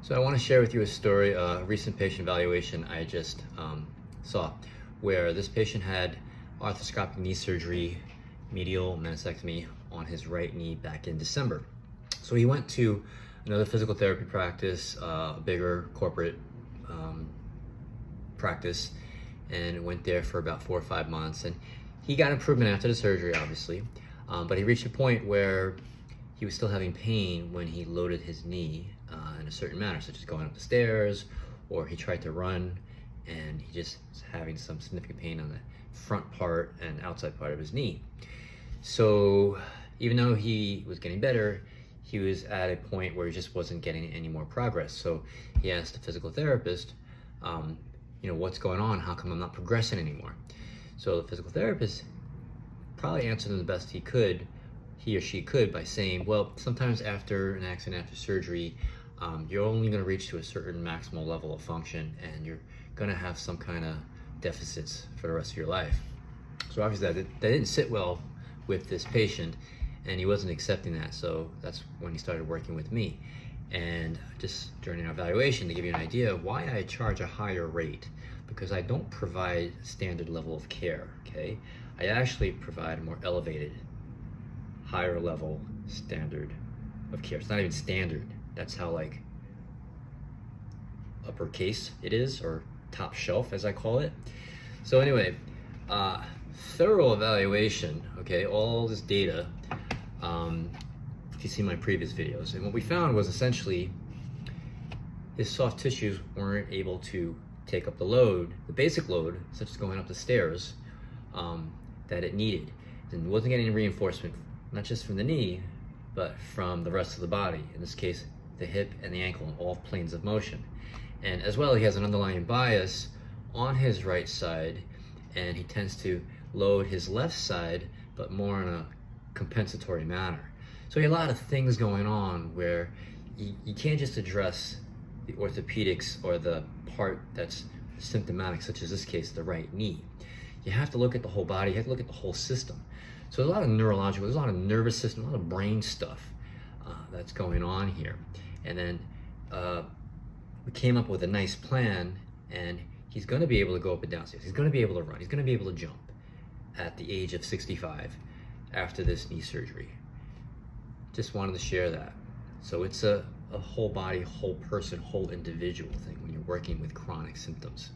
So I want to share with you a story, a recent patient evaluation I just saw, where this patient had arthroscopic knee surgery, medial meniscectomy on his right knee back in December. So he went to another physical therapy practice, a bigger corporate practice, and went there for about 4 or 5 months. And he got improvement after the surgery, obviously, but he reached a point where he was still having pain when he loaded his knee in a certain manner, such as going up the stairs, or he tried to run and he just was having some significant pain on the front part and outside part of his knee. So even though he was getting better, he was at a point where he just wasn't getting any more progress. So he asked the physical therapist, what's going on? How come I'm not progressing anymore? So the physical therapist probably answered him the best he or she could, by saying, well, sometimes after an accident, after surgery, you're only going to reach to a certain maximal level of function, and you're going to have some kind of deficits for the rest of your life. So obviously that didn't sit well with this patient, and he wasn't accepting that. So that's when he started working with me. And just during our evaluation, to give you an idea of why I charge a higher rate, because I don't provide standard level of care, okay? I actually provide a more elevated, higher level standard of care. It's not even standard. That's how uppercase it is, or top shelf as I call it. So anyway, thorough evaluation, okay, all this data, if you see my previous videos, and what we found was essentially his soft tissues weren't able to take up the load, the basic load, such as going up the stairs, that it needed, and wasn't getting reinforcement, not just from the knee, but from the rest of the body, in this case, the hip and the ankle, in all planes of motion. And as well, he has an underlying bias on his right side, and he tends to load his left side, but more in a compensatory manner. So he had a lot of things going on where you can't just address the orthopedics or the part that's symptomatic, such as this case, the right knee. You have to look at the whole body, you have to look at the whole system. So there's a lot of neurological, there's a lot of nervous system, a lot of brain stuff that's going on here. And then we came up with a nice plan, and he's going to be able to go up and down stairs. He's going to be able to run. He's going to be able to jump at the age of 65 after this knee surgery. Just wanted to share that. So it's a whole body, whole person, whole individual thing when you're working with chronic symptoms.